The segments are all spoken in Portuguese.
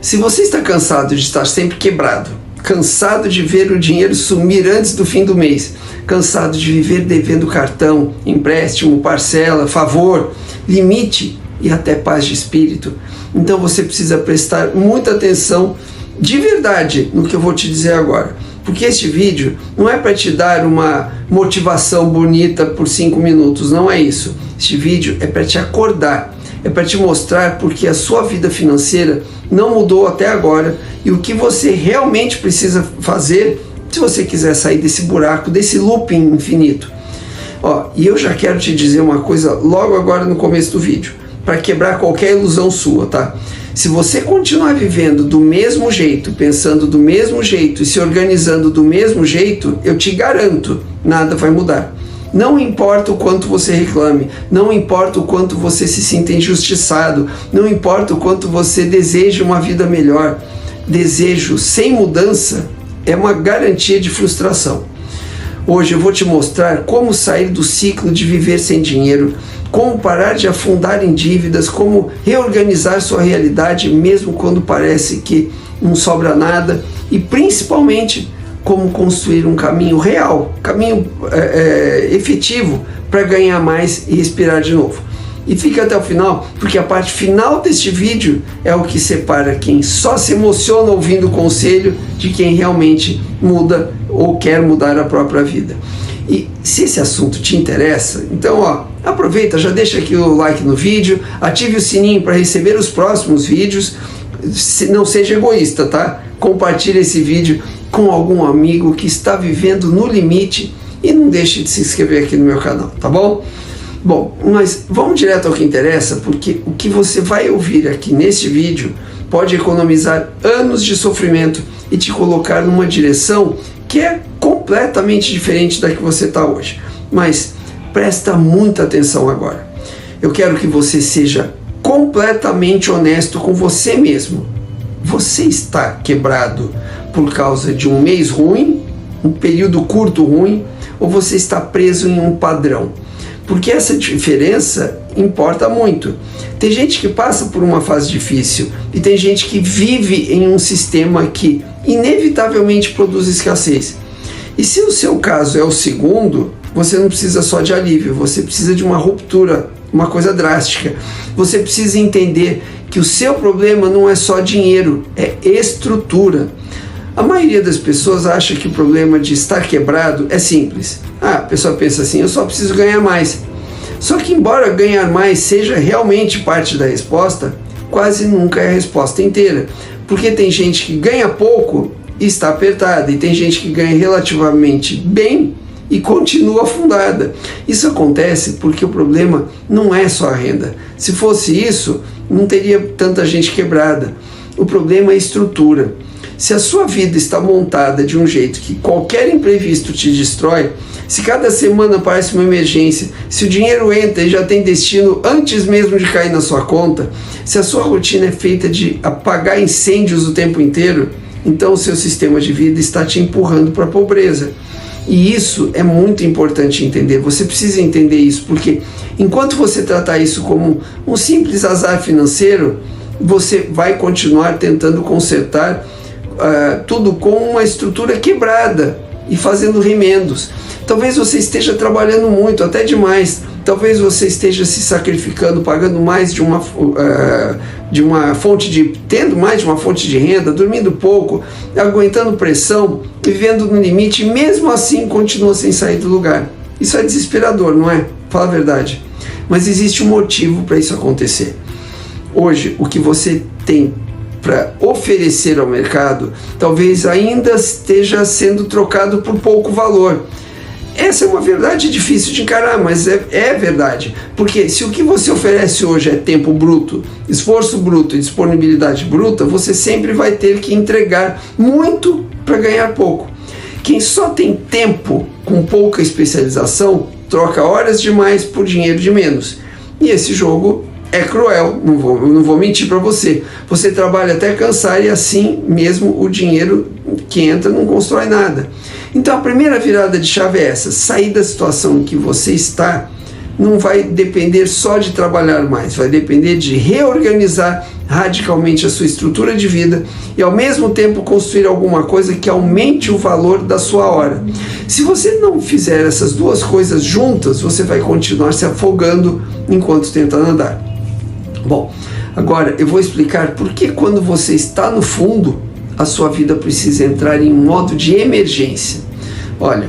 Se você está cansado de estar sempre quebrado, cansado de ver o dinheiro sumir antes do fim do mês, cansado de viver devendo cartão, empréstimo, parcela, favor, limite e até paz de espírito, então você precisa prestar muita atenção de verdade no que eu vou te dizer agora. Porque este vídeo não é para te dar uma motivação bonita por 5 minutos, não é isso. Este vídeo é para te acordar, é para te mostrar porque a sua vida financeira não mudou até agora e o que você realmente precisa fazer se você quiser sair desse buraco, desse looping infinito. E eu já quero te dizer uma coisa logo agora no começo do vídeo, para quebrar qualquer ilusão sua, tá? Se você continuar vivendo do mesmo jeito, pensando do mesmo jeito e se organizando do mesmo jeito, eu te garanto, nada vai mudar. Não importa o quanto você reclame, não importa o quanto você se sinta injustiçado, não importa o quanto você deseja uma vida melhor. Desejo sem mudança é uma garantia de frustração. Hoje eu vou te mostrar como sair do ciclo de viver sem dinheiro, como parar de afundar em dívidas, como reorganizar sua realidade mesmo quando parece que não sobra nada e principalmente como construir um caminho real, caminho efetivo para ganhar mais e respirar de novo. E fica até o final, porque a parte final deste vídeo é o que separa quem só se emociona ouvindo o conselho de quem realmente muda ou quer mudar a própria vida. E se esse assunto te interessa, então aproveita, já deixa aqui o like no vídeo, ative o sininho para receber os próximos vídeos, não seja egoísta, tá? Compartilhe esse vídeo com algum amigo que está vivendo no limite e não deixe de se inscrever aqui no meu canal, tá bom? Bom, mas vamos direto ao que interessa, porque o que você vai ouvir aqui neste vídeo pode economizar anos de sofrimento e te colocar numa direção que é completamente diferente da que você está hoje. Mas presta muita atenção agora. Eu quero que você seja completamente honesto com você mesmo. Você está quebrado por causa de um mês ruim, um período curto ruim, ou você está preso em um padrão? Porque essa diferença importa muito. Tem gente que passa por uma fase difícil e tem gente que vive em um sistema que inevitavelmente produz escassez. E se o seu caso é o segundo, você não precisa só de alívio, você precisa de uma ruptura, uma coisa drástica. Você precisa entender que o seu problema não é só dinheiro, é estrutura. A maioria das pessoas acha que o problema de estar quebrado é simples. A pessoa pensa assim, eu só preciso ganhar mais. Só que embora ganhar mais seja realmente parte da resposta, quase nunca é a resposta inteira. Porque tem gente que ganha pouco e está apertada, e tem gente que ganha relativamente bem e continua afundada. Isso acontece porque o problema não é só a renda. Se fosse isso, não teria tanta gente quebrada. O problema é a estrutura. Se a sua vida está montada de um jeito que qualquer imprevisto te destrói, se cada semana parece uma emergência, se o dinheiro entra e já tem destino antes mesmo de cair na sua conta, se a sua rotina é feita de apagar incêndios o tempo inteiro, então o seu sistema de vida está te empurrando para a pobreza. E isso é muito importante entender, você precisa entender isso, porque enquanto você tratar isso como um simples azar financeiro, você vai continuar tentando consertar tudo com uma estrutura quebrada e fazendo remendos. Talvez você esteja trabalhando muito, até demais. Talvez você esteja se sacrificando, pagando mais tendo mais de uma fonte de renda, dormindo pouco, aguentando pressão, vivendo no limite, e mesmo assim continua sem sair do lugar. Isso é desesperador, não é? Fala a verdade. Mas existe um motivo para isso acontecer. Hoje, o que você tem para oferecer ao mercado, talvez ainda esteja sendo trocado por pouco valor. Essa é uma verdade difícil de encarar, mas é verdade. Porque se o que você oferece hoje é tempo bruto, esforço bruto e disponibilidade bruta, você sempre vai ter que entregar muito para ganhar pouco. Quem só tem tempo com pouca especialização, troca horas demais por dinheiro de menos. E esse jogo é cruel, não vou mentir para você. Você trabalha até cansar e assim mesmo o dinheiro que entra não constrói nada. Então a primeira virada de chave é essa: sair da situação em que você está não vai depender só de trabalhar mais, vai depender de reorganizar radicalmente a sua estrutura de vida e ao mesmo tempo construir alguma coisa que aumente o valor da sua hora. Se você não fizer essas duas coisas juntas, você vai continuar se afogando enquanto tenta nadar. Bom, agora eu vou explicar por que quando você está no fundo, a sua vida precisa entrar em modo de emergência. Olha,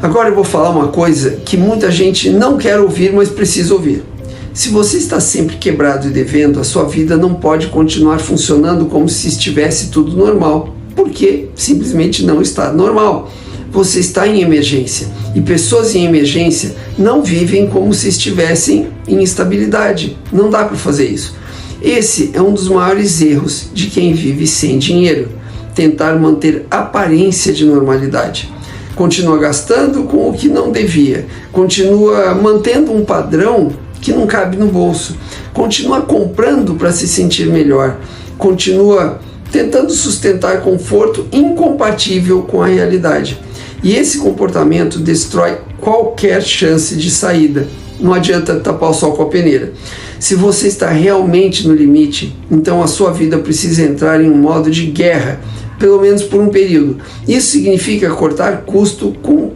agora eu vou falar uma coisa que muita gente não quer ouvir, mas precisa ouvir. Se você está sempre quebrado e devendo, a sua vida não pode continuar funcionando como se estivesse tudo normal, porque simplesmente não está normal. Você está em emergência, e pessoas em emergência não vivem como se estivessem em estabilidade. Não dá para fazer isso. Esse é um dos maiores erros de quem vive sem dinheiro, tentar manter aparência de normalidade. Continua gastando com o que não devia, continua mantendo um padrão que não cabe no bolso, continua comprando para se sentir melhor, continua tentando sustentar conforto incompatível com a realidade. E esse comportamento destrói qualquer chance de saída. Não adianta tapar o sol com a peneira. Se você está realmente no limite, então a sua vida precisa entrar em um modo de guerra, pelo menos por um período. Isso significa cortar custo com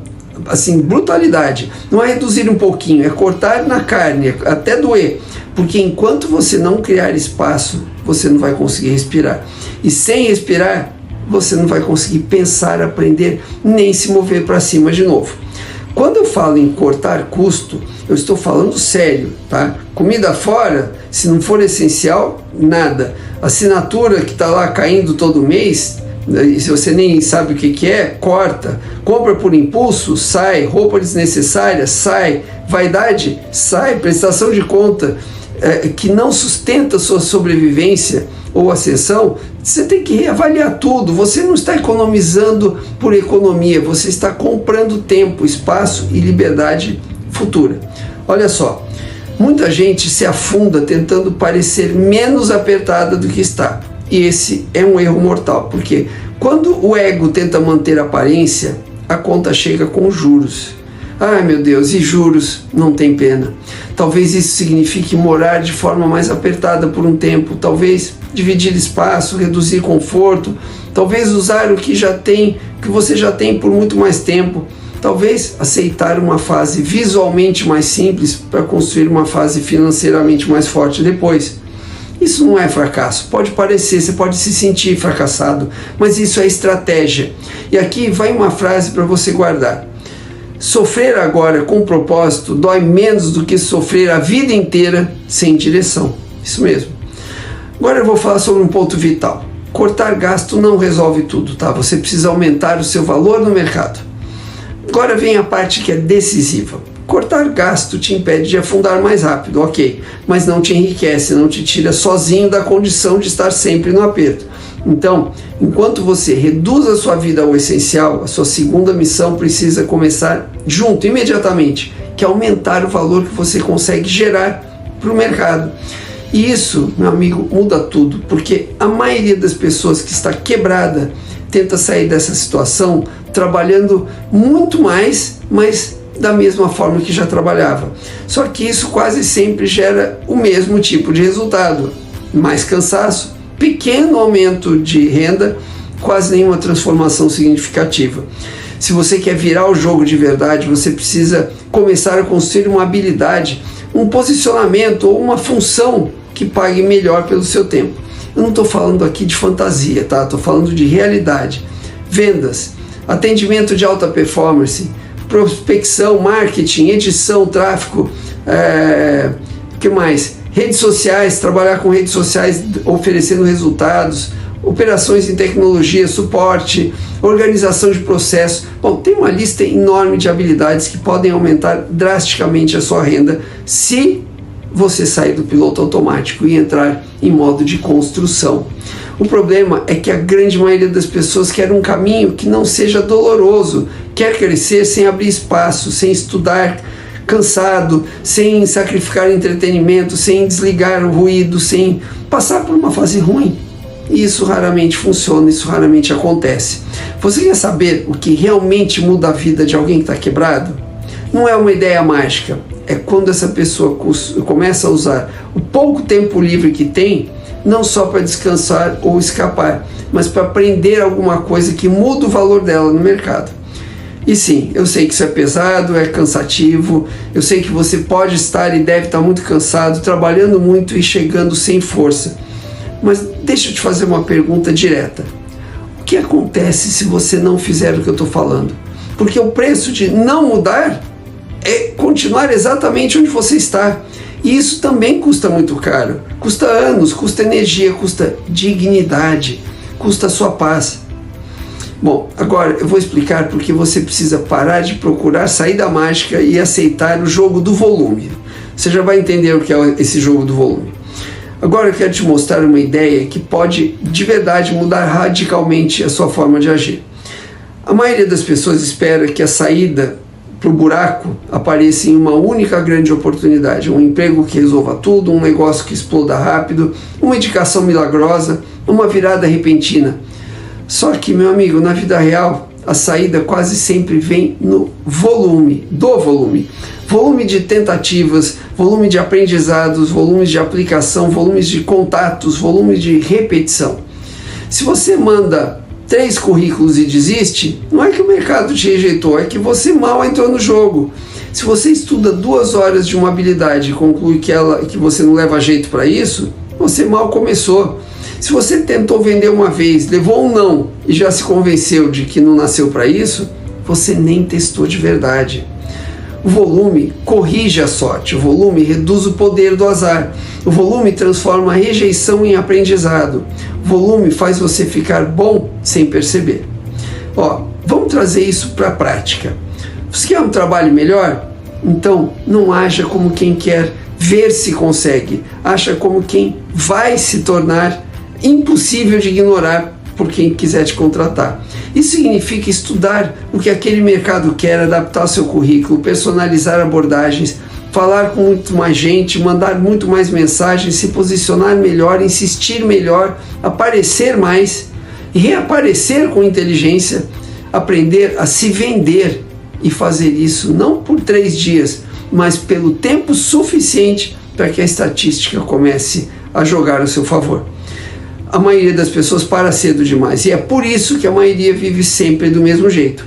brutalidade. Não é reduzir um pouquinho, é cortar na carne, até doer. Porque enquanto você não criar espaço, você não vai conseguir respirar. E sem respirar, você não vai conseguir pensar, aprender, nem se mover para cima de novo. Quando eu falo em cortar custo, eu estou falando sério, tá? Comida fora, se não for essencial, nada. Assinatura que está lá caindo todo mês, se você nem sabe o que é, corta. Compra por impulso, sai. Roupa desnecessária, sai. Vaidade, sai. Prestação de conta que não sustenta sua sobrevivência ou ascensão, você tem que reavaliar tudo. Você não está economizando por economia, você está comprando tempo, espaço e liberdade futura. Olha só, muita gente se afunda tentando parecer menos apertada do que está. E esse é um erro mortal, porque quando o ego tenta manter a aparência, a conta chega com juros. Ai meu Deus, e juros não tem pena. Talvez isso signifique morar de forma mais apertada por um tempo, talvez dividir espaço, reduzir conforto, talvez usar o que você já tem por muito mais tempo, talvez aceitar uma fase visualmente mais simples para construir uma fase financeiramente mais forte depois. Isso não é fracasso, pode parecer, você pode se sentir fracassado, mas isso é estratégia. E aqui vai uma frase para você guardar. Sofrer agora com propósito dói menos do que sofrer a vida inteira sem direção. Isso mesmo. Agora eu vou falar sobre um ponto vital. Cortar gasto não resolve tudo, tá? Você precisa aumentar o seu valor no mercado. Agora vem a parte que é decisiva. Cortar gasto te impede de afundar mais rápido, ok, mas não te enriquece, não te tira sozinho da condição de estar sempre no aperto. Então, enquanto você reduz a sua vida ao essencial, a sua segunda missão precisa começar junto, imediatamente, que é aumentar o valor que você consegue gerar para o mercado. E isso, meu amigo, muda tudo, porque a maioria das pessoas que está quebrada tenta sair dessa situação trabalhando muito mais, mas da mesma forma que já trabalhava. Só que isso quase sempre gera o mesmo tipo de resultado: mais cansaço, pequeno aumento de renda, quase nenhuma transformação significativa. Se você quer virar o jogo de verdade, você precisa começar a construir uma habilidade, um posicionamento ou uma função que pague melhor pelo seu tempo. Eu não estou falando aqui de fantasia, tá? Estou falando de realidade. Vendas, atendimento de alta performance, prospecção, marketing, edição, tráfego, que mais? Redes sociais, trabalhar com redes sociais oferecendo resultados, operações em tecnologia, suporte, organização de processos. Bom, tem uma lista enorme de habilidades que podem aumentar drasticamente a sua renda se você sair do piloto automático e entrar em modo de construção. O problema é que a grande maioria das pessoas quer um caminho que não seja doloroso, quer crescer sem abrir espaço, sem estudar cansado, sem sacrificar entretenimento, sem desligar o ruído, sem passar por uma fase ruim. E isso raramente funciona, isso raramente acontece. Você quer saber o que realmente muda a vida de alguém que está quebrado? Não é uma ideia mágica, é quando essa pessoa começa a usar o pouco tempo livre que tem, não só para descansar ou escapar, mas para aprender alguma coisa que muda o valor dela no mercado. E sim, eu sei que isso é pesado, é cansativo, eu sei que você pode estar e deve estar muito cansado, trabalhando muito e chegando sem força. Mas deixa eu te fazer uma pergunta direta. O que acontece se você não fizer o que eu estou falando? Porque o preço de não mudar é continuar exatamente onde você está. E isso também custa muito caro. Custa anos, custa energia, custa dignidade, custa a sua paz. Bom, agora eu vou explicar porque você precisa parar de procurar sair da mágica e aceitar o jogo do volume. Você já vai entender o que é esse jogo do volume. Agora eu quero te mostrar uma ideia que pode de verdade mudar radicalmente a sua forma de agir. A maioria das pessoas espera que a saída para o buraco apareça em uma única grande oportunidade, um emprego que resolva tudo, um negócio que exploda rápido, uma indicação milagrosa, uma virada repentina. Só que, meu amigo, na vida real, a saída quase sempre vem no volume, volume de tentativas, volume de aprendizados, volumes de aplicação, volumes de contatos, volumes de repetição. Se você manda 3 currículos e desiste, não é que o mercado te rejeitou, é que você mal entrou no jogo. Se você estuda 2 horas de uma habilidade e conclui que você não leva jeito para isso, você mal começou. Se você tentou vender uma vez, levou um não e já se convenceu de que não nasceu para isso, você nem testou de verdade. O volume corrige a sorte, o volume reduz o poder do azar, o volume transforma a rejeição em aprendizado, o volume faz você ficar bom sem perceber. Vamos trazer isso para a prática. Você quer um trabalho melhor? Então não haja como quem quer ver se consegue, haja como quem vai se tornar impossível de ignorar por quem quiser te contratar. Isso significa estudar o que aquele mercado quer, adaptar o seu currículo, personalizar abordagens, falar com muito mais gente, mandar muito mais mensagens, se posicionar melhor, insistir melhor, aparecer mais, reaparecer com inteligência, aprender a se vender e fazer isso não por 3 dias, mas pelo tempo suficiente para que a estatística comece a jogar a seu favor. A maioria das pessoas para cedo demais e é por isso que a maioria vive sempre do mesmo jeito.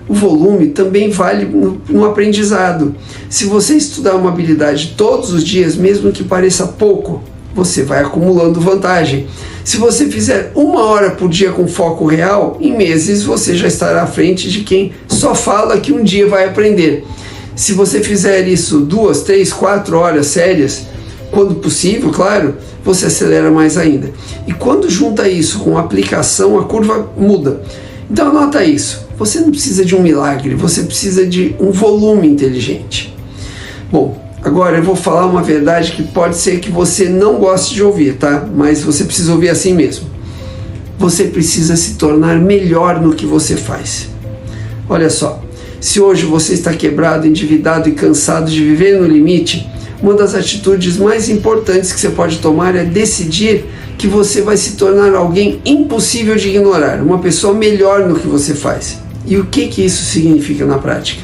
O volume também vale no aprendizado. Se você estudar uma habilidade todos os dias, mesmo que pareça pouco, você vai acumulando vantagem. Se você fizer 1 hora por dia com foco real, em meses você já estará à frente de quem só fala que um dia vai aprender. Se você fizer isso 2, 3, 4 horas sérias, quando possível, claro, você acelera mais ainda. E quando junta isso com aplicação, a curva muda. Então anota isso. Você não precisa de um milagre, você precisa de um volume inteligente. Bom, agora eu vou falar uma verdade que pode ser que você não goste de ouvir, tá? Mas você precisa ouvir assim mesmo. Você precisa se tornar melhor no que você faz. Olha só, se hoje você está quebrado, endividado e cansado de viver no limite, uma das atitudes mais importantes que você pode tomar é decidir que você vai se tornar alguém impossível de ignorar, uma pessoa melhor no que você faz. E o que isso significa na prática?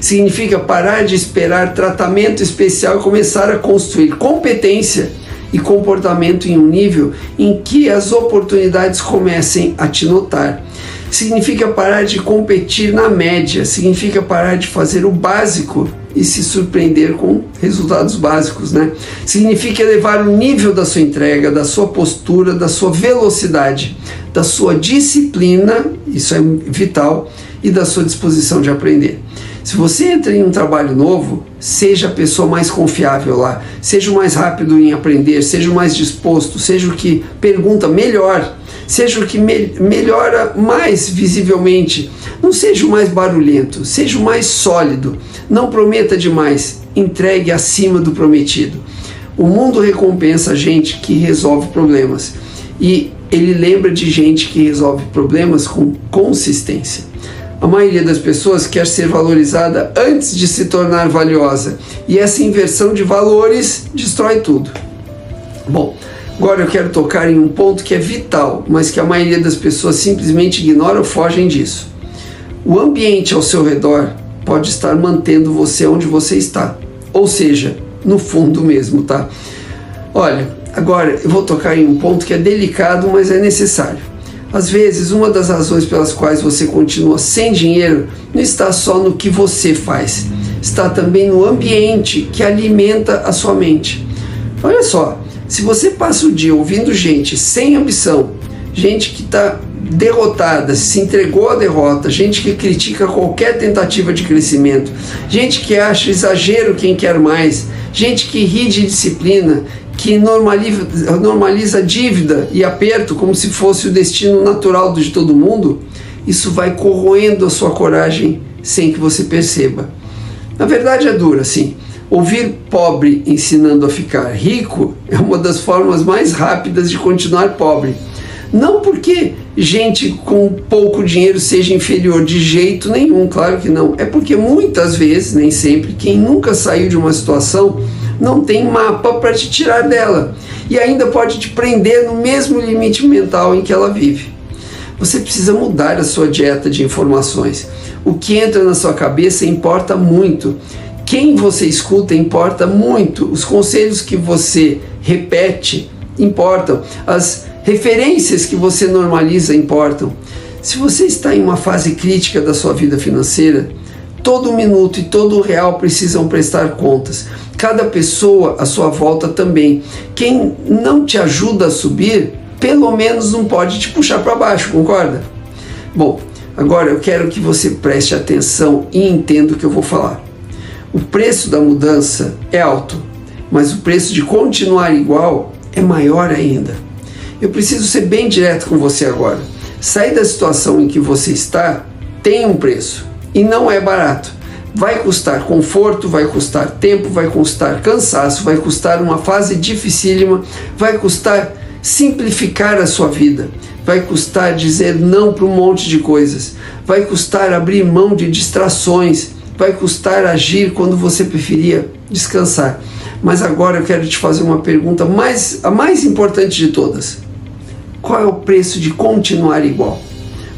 Significa parar de esperar tratamento especial e começar a construir competência e comportamento em um nível em que as oportunidades comecem a te notar. Significa parar de competir na média, significa parar de fazer o básico e se surpreender com resultados básicos, né? Significa elevar o nível da sua entrega, da sua postura, da sua velocidade, da sua disciplina, isso é vital, e da sua disposição de aprender. Se você entra em um trabalho novo, seja a pessoa mais confiável lá, seja o mais rápido em aprender, seja o mais disposto, seja o que pergunta melhor, seja o que melhora mais visivelmente, não seja o mais barulhento, seja o mais sólido, não prometa demais, entregue acima do prometido. O mundo recompensa gente que resolve problemas e ele lembra de gente que resolve problemas com consistência. A maioria das pessoas quer ser valorizada antes de se tornar valiosa e essa inversão de valores destrói tudo. Bom, agora eu quero tocar em um ponto que é vital, mas que a maioria das pessoas simplesmente ignora ou fogem disso. O ambiente ao seu redor pode estar mantendo você onde você está, ou seja, no fundo mesmo, tá? Olha, agora eu vou tocar em um ponto que é delicado, mas é necessário. Às vezes, uma das razões pelas quais você continua sem dinheiro não está só no que você faz, está também no ambiente que alimenta a sua mente. Olha só, se você passa o dia ouvindo gente sem ambição, gente que está derrotada, se entregou à derrota, gente que critica qualquer tentativa de crescimento, gente que acha exagero quem quer mais, gente que ri de disciplina, que normaliza dívida e aperto como se fosse o destino natural de todo mundo, isso vai corroendo a sua coragem sem que você perceba. Na verdade é dura, sim. Ouvir pobre ensinando a ficar rico é uma das formas mais rápidas de continuar pobre. Não porque gente com pouco dinheiro seja inferior de jeito nenhum, claro que não. É porque muitas vezes, nem sempre, quem nunca saiu de uma situação não tem mapa para te tirar dela e ainda pode te prender no mesmo limite mental em que ela vive. Você precisa mudar a sua dieta de informações. O que entra na sua cabeça importa muito. Quem você escuta importa muito. Os conselhos que você repete importam. As referências que você normaliza importam. Se você está em uma fase crítica da sua vida financeira, todo minuto e todo real precisam prestar contas. Cada pessoa à sua volta também. Quem não te ajuda a subir, pelo menos não pode te puxar para baixo, concorda? Bom, agora eu quero que você preste atenção e entenda o que eu vou falar. O preço da mudança é alto, mas o preço de continuar igual é maior ainda. Eu preciso ser bem direto com você agora. Sair da situação em que você está tem um preço e não é barato. Vai custar conforto, vai custar tempo, vai custar cansaço, vai custar uma fase dificílima, vai custar simplificar a sua vida, vai custar dizer não para um monte de coisas, vai custar abrir mão de distrações, vai custar agir quando você preferia descansar. Mas agora eu quero te fazer uma pergunta, a mais importante de todas. Qual é o preço de continuar igual?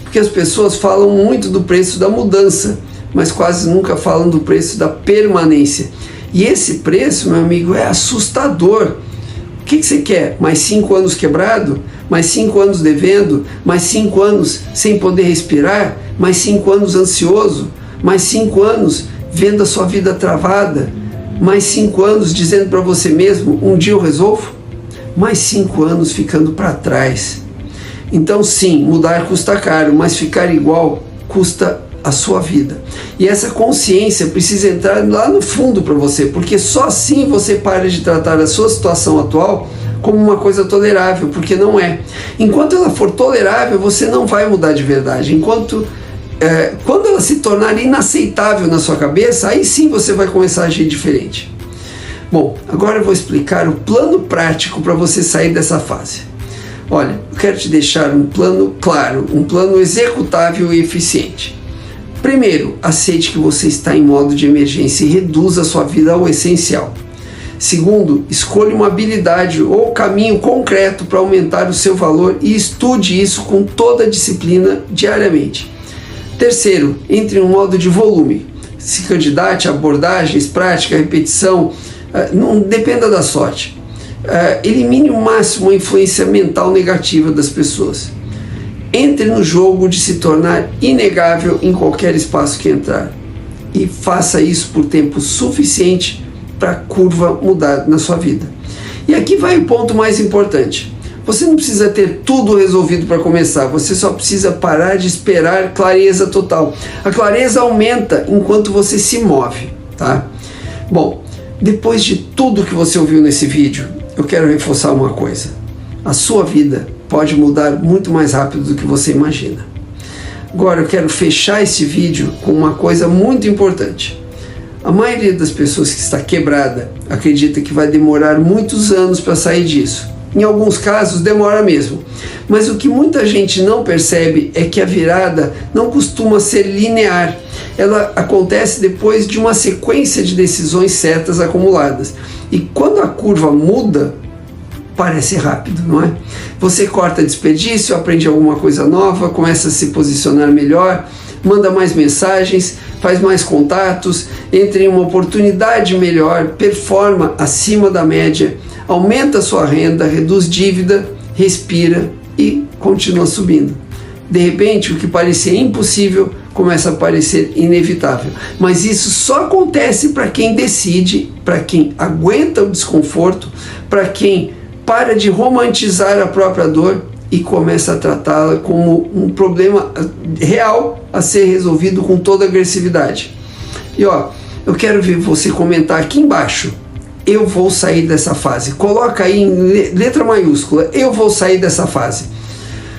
Porque as pessoas falam muito do preço da mudança, mas quase nunca falam do preço da permanência. E esse preço, meu amigo, é assustador. O que você quer? Mais 5 anos quebrado? Mais 5 anos devendo? Mais 5 anos sem poder respirar? Mais 5 anos ansioso? Mais 5 anos vendo a sua vida travada? Mais 5 anos dizendo para você mesmo, um dia eu resolvo? Mais 5 anos ficando para trás. Então sim, mudar custa caro, mas ficar igual custa a sua vida. E essa consciência precisa entrar lá no fundo para você, porque só assim você para de tratar a sua situação atual como uma coisa tolerável, porque não é. Enquanto ela for tolerável, você não vai mudar de verdade. Quando ela se tornar inaceitável na sua cabeça, aí sim você vai começar a agir diferente. Bom, agora eu vou explicar o plano prático para você sair dessa fase. Olha, eu quero te deixar um plano claro, um plano executável e eficiente. Primeiro, aceite que você está em modo de emergência e reduza a sua vida ao essencial. Segundo, escolha uma habilidade ou caminho concreto para aumentar o seu valor e estude isso com toda a disciplina diariamente. Terceiro, entre em um modo de volume. Se candidate a abordagens, prática, repetição, não dependa da sorte. Elimine o máximo a influência mental negativa das pessoas. Entre no jogo de se tornar inegável em qualquer espaço que entrar. E faça isso por tempo suficiente para a curva mudar na sua vida. E aqui vai o ponto mais importante. Você não precisa ter tudo resolvido para começar. Você só precisa parar de esperar clareza total. A clareza aumenta enquanto você se move, tá? Bom, depois de tudo que você ouviu nesse vídeo, eu quero reforçar uma coisa. A sua vida pode mudar muito mais rápido do que você imagina. Agora eu quero fechar esse vídeo com uma coisa muito importante. A maioria das pessoas que está quebrada acredita que vai demorar muitos anos para sair disso. Em alguns casos demora mesmo. Mas o que muita gente não percebe é que a virada não costuma ser linear. Ela acontece depois de uma sequência de decisões certas acumuladas. E quando a curva muda, parece rápido, não é? Você corta desperdício, aprende alguma coisa nova, começa a se posicionar melhor, manda mais mensagens, faz mais contatos, entra em uma oportunidade melhor, performa acima da média, aumenta a sua renda, reduz dívida, respira e continua subindo. De repente, o que parecia impossível começa a parecer inevitável. Mas isso só acontece para quem decide, para quem aguenta o desconforto, para quem para de romantizar a própria dor e começa a tratá-la como um problema real a ser resolvido com toda agressividade. E eu quero ver você comentar aqui embaixo: eu vou sair dessa fase. Coloca aí em letra maiúscula: eu vou sair dessa fase.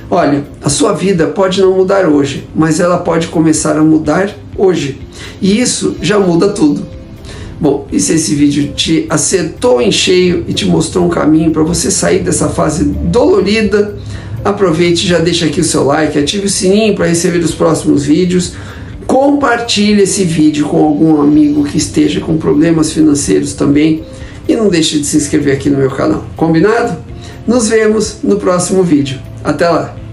Olha, a sua vida pode não mudar hoje, mas ela pode começar a mudar hoje. E isso já muda tudo. Bom, e se esse vídeo te acertou em cheio e te mostrou um caminho para você sair dessa fase dolorida, aproveite e já deixa aqui o seu like, ative o sininho para receber os próximos vídeos, compartilhe esse vídeo com algum amigo que esteja com problemas financeiros também e não deixe de se inscrever aqui no meu canal. Combinado? Nos vemos no próximo vídeo. Até lá!